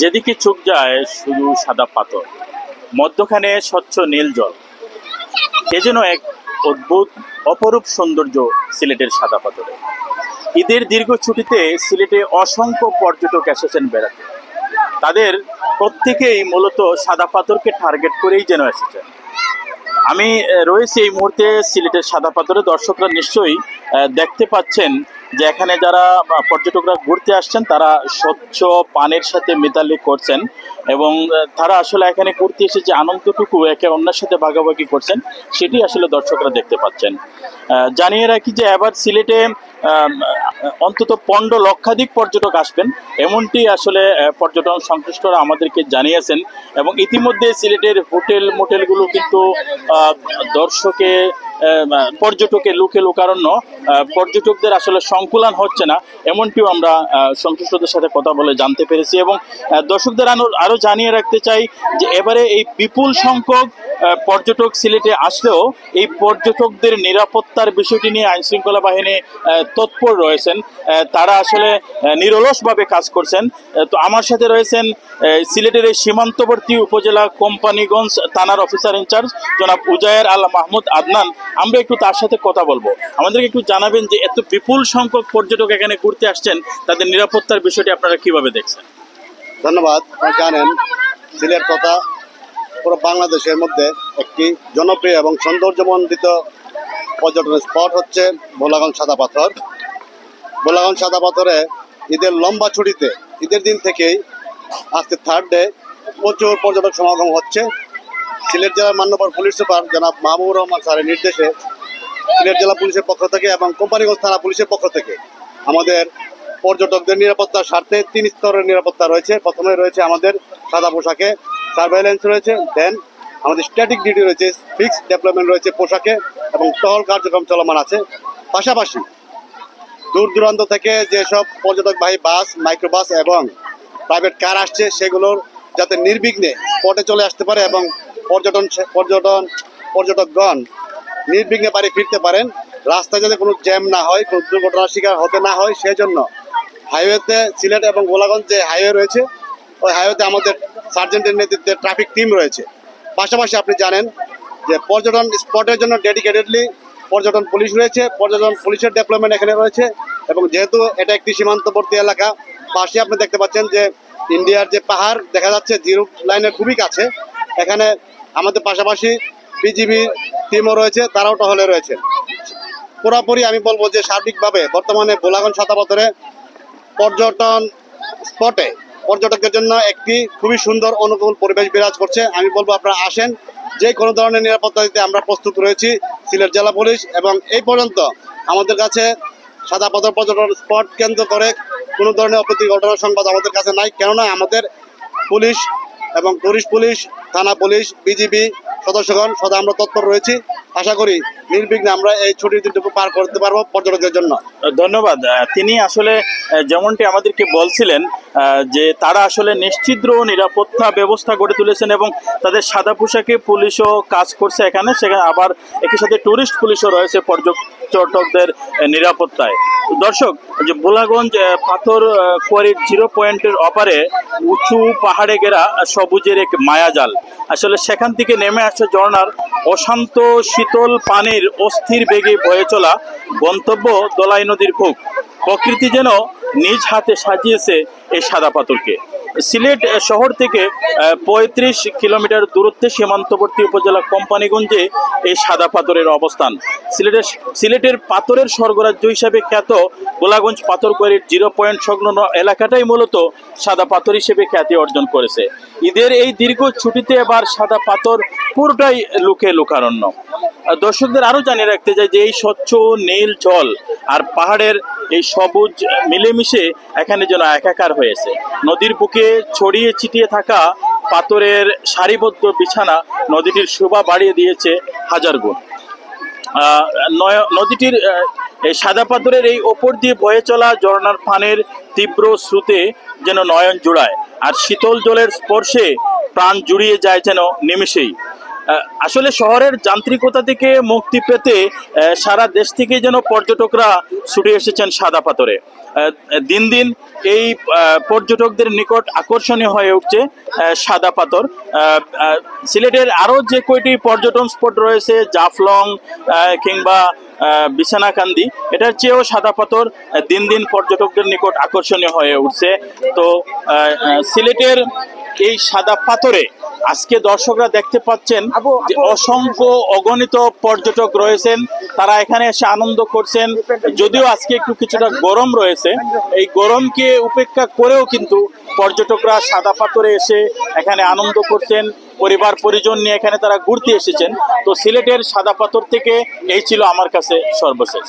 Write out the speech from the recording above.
যেদিকে চোখ যায় শুধু সাদা পাথর, মধ্যখানে স্বচ্ছ নীল জল। এ যেন এক অদ্ভুত অপরূপ সৌন্দর্য সিলেটের সাদা পাথরে। ঈদের দীর্ঘ ছুটিতে সিলেটে অসংখ্য পর্যটক এসেছেন বেড়াতে। তাদের প্রত্যেকেই মূলত সাদা পাথরকে টার্গেট করেই যেন এসেছেন। আমি রয়েছি এই মুহূর্তে সিলেটের সাদা পাথরে। দর্শকরা নিশ্চয়ই দেখতে পাচ্ছেন যে এখানে যারা পর্যটকরা ঘুরতে আসছেন তারা স্বচ্ছ পানির সাথে মিতালি করছেন এবং তারা আসলে এখানে ঘুরতে এসে যে আনন্দটুকু একে অন্যের সাথে ভাগাভাগি করছেন সেটি আসলে দর্শকরা দেখতে পাচ্ছেন। জানিয়ে রাখি যে এবার সিলেটে অন্তত 15 লক্ষাধিক পর্যটক আসবেন, এমনটি আসলে পর্যটন সংশ্লিষ্টরা আমাদেরকে জানিয়েছেন। এবং ইতিমধ্যে সিলেটের হোটেল মোটেলগুলো কিন্তু পর্যটকের লোকে লোকারণ্য, পর্যটকদের আসলে সংকুলান হচ্ছে না, এমনটিও আমরা সংশ্লিষ্টদের সাথে কথা বলে জানতে পেরেছি। এবং দর্শকদের আরো জানিয়ে রাখতে চাই যে এবারে এই বিপুল সংখ্যক পর্যটক সিলেটে আসলেও এই পর্যটকদের নিরাপত্তার বিষয়টি নিয়ে আইনশৃঙ্খলা বাহিনী তৎপর রয়েছেন। তারা আসলে নিরলসভাবে কাজ করছেন। তো আমার সাথে রয়েছেন সিলেটের এই সীমান্তবর্তী উপজেলা কোম্পানিগঞ্জ থানার অফিসার ইনচার্জ জনাব উজায়ের আল মাহমুদ আদনান। আমরা একটু তার সাথে কথা বলবো। আমাদেরকে একটু জানাবেন যে এত বিপুল সংখ্যক পর্যটক এখানে ঘুরতে আসছেন, তাদের নিরাপত্তার বিষয়টি আপনারা কিভাবে দেখছেন? ধন্যবাদ। আপনারা জানেন সিলেট তথা পুরো বাংলাদেশের মধ্যে একটি জনপ্রিয় এবং সৌন্দর্যমণ্ডিত পর্যটন স্পট হচ্ছে ভোলাগঞ্জ সাদা পাথর। ভোলাগঞ্জ সাদা পাথরে ঈদের লম্বা ছুটিতে ঈদের দিন থেকেই আজকে থার্ড ডে প্রচুর পর্যটক সমাগম হচ্ছে। সিলেট জেলার মাননীয় পুলিশ সুপার জনাব মাহবুবুর রহমান স্যারের নির্দেশে সিলেট জেলা পুলিশের পক্ষ থেকে এবং কোম্পানিগঞ্জ থানা পুলিশের পক্ষ থেকে আমাদের পর্যটকদের নিরাপত্তার স্বার্থে 3 স্তরের নিরাপত্তা রয়েছে। প্রথমে রয়েছে আমাদের সাদা পোশাকে সার্ভেইলেন্স রয়েছে, দেন আমাদের স্ট্যাটিক ডিউটি রয়েছে, ফিক্সড ডেভেলপমেন্ট রয়েছে পোশাকে এবং টহল কার্যক্রম চলমান আছে। পাশাপাশি দূর দূরান্ত থেকে যেসব পর্যটকবাহী বাস, মাইক্রোবাস এবং প্রাইভেট কার আসছে সেগুলোর যাতে নির্বিঘ্নে স্পটে চলে আসতে পারে এবং পর্যটকগণ নির্বিঘ্নে বাড়ি ফিরতে পারেন, রাস্তায় যাতে কোনো জ্যাম না হয়, কোনো দুর্ঘটনার শিকার হতে না হয়, সেজন্য হাইওয়েতে সিলেট এবং গোলাগঞ্জ যে হাইওয়ে রয়েছে ওই হাইওয়েতে আমাদের সার্জেন্টের নেতৃত্বে ট্রাফিক টিম রয়েছে। পাশাপাশি আপনি জানেন যে পর্যটন স্পটের জন্য ডেডিকেটেডলি পর্যটন পুলিশ রয়েছে, পর্যটন পুলিশের ডেভেলপমেন্ট এখানে রয়েছে। এবং যেহেতু এটা একটি সীমান্তবর্তী এলাকা, পাশে আপনি দেখতে পাচ্ছেন যে ইন্ডিয়ার যে পাহাড় দেখা যাচ্ছে জিরো লাইনের খুবই কাছে, এখানে আমাদের পাশাপাশি বিজিবি টিমও রয়েছে, তারাও টহলে রয়েছে। পুরোপুরি আমি বলবো যে সার্বিকভাবে বর্তমানে ভোলাগঞ্জ সাদা পাথরে পর্যটন স্পটে পর্যটকদের জন্য একটি খুবই সুন্দর অনুকূল পরিবেশ বিরাজ করছে। আমি বলবো আপনারা আসেন, যে কোনো ধরনের নিরাপত্তা দিতে আমরা প্রস্তুত রয়েছি সিলেট জেলা পুলিশ। এবং এই পর্যন্ত আমাদের কাছে সাদা পাথর পর্যটন স্পট কেন্দ্র করে কোনো ধরনের অপ্রীতি ঘটনার সংবাদ আমাদের কাছে নাই, কেননা আমাদের পুলিশ এবং টুরিস্ট পুলিশ, থানা পুলিশ, বিজিবি সদস্যগণ সদা আমরা তৎপর রয়েছি। আশা করি নির্বিঘ্নে আমরা এই ছুটির দিনটুকু পার করতে পারবো পর্যটকদের জন্য। ধন্যবাদ। তিনি আসলে যেমনটি আমাদেরকে বলছিলেন যে তারা আসলে নিশ্চিদ্র নিরাপত্তা ব্যবস্থা গড়ে তুলেছেন এবং তাদের সাদা পোশাকে পুলিশও কাজ করছে এখানে, সেখানে আবার একই সাথে টুরিস্ট পুলিশও রয়েছে পর্যটকদের নিরাপত্তায়। দর্শক, যে ভোলাগঞ্জ পাথর কোয়ারির 0 পয়েন্টের অপারে উঁচু পাহাড়ে ঘেরা সবুজের এক মায়াজাল। আসলে সেখান থেকে নেমে আসছে ঝর্ণার অশান্ত শীতল পানির অস্থির বেগে বয়ে চলা গন্তব্য দোলাই নদীর বুক। প্রকৃতি যেন নিজ হাতে সাজিয়েছে এই সাদা পাথরকে। সিলেট শহর থেকে 35 কিলোমিটার দূরত্বে সীমান্তবর্তী উপজেলা কোম্পানিগঞ্জে এই সাদা পাথরের অবস্থান। সিলেটের পাথরের স্বর্গরাজ্য হিসাবে খ্যাত ভোলাগঞ্জ পাথর কোয়ারির 0 পয়েন্ট সংলগ্ন এলাকাটাই মূলত সাদা পাথর হিসেবে খ্যাতি অর্জন করেছে। ঈদের এই দীর্ঘ ছুটিতে এবার সাদা পাথর পুরোটাই লোকে লোকারণ্য। দর্শকদের আরো জানিয়ে রাখতে চাই যে এই স্বচ্ছ নীল জল আর পাহাড়ের এই সবুজ মিলেমিশে এখানে যেন একাকার হয়েছে। নদীর বুকে ছড়িয়ে ছিটিয়ে থাকা পাথরের সারিবদ্ধ বিছানা নদীটির শোভা বাড়িয়ে দিয়েছে হাজার গুণ। নদীটির এই সাদা পাথরের এই ওপর দিয়ে বয়ে চলা ঝর্ণার পানির তীব্র স্রোতে যেন নয়ন জুড়ায়, আর শীতল জলের স্পর্শে প্রাণ জুড়িয়ে যায় যেন নিমেষেই। আসলে শহরের যান্ত্রিকতা থেকে মুক্তি পেতে সারা দেশ থেকে যেন পর্যটকরা ছুটে এসেছেন সাদা পাথরে। দিন দিন এই পর্যটকদের নিকট আকর্ষণীয় হয়ে উঠছে সাদা পাথর। সিলেটের আরও যে কয়টি পর্যটন স্পট রয়েছে, জাফলং কিংবা বিছানাকান্দি, এটার চেয়েও সাদা পাথর দিন দিন পর্যটকদের নিকট আকর্ষণীয় হয়ে উঠছে। তো সিলেটের এই সাদা পাথরে আজকে দর্শকরা দেখতে পাচ্ছেন যে অসংখ্য অগণিত পর্যটক রয়েছেন, তারা এখানে এসে আনন্দ করছেন। যদিও আজকে একটু কিছুটা গরম রয়েছে, এই গরমকে উপেক্ষা করেও কিন্তু পর্যটকরা সাদা পাথরে এসে এখানে আনন্দ করছেন, পরিবার পরিজন নিয়ে এখানে তারা ঘুরতে এসেছেন। তো সিলেটের সাদা পাথর থেকে এই ছিল আমার কাছে সর্বশেষ।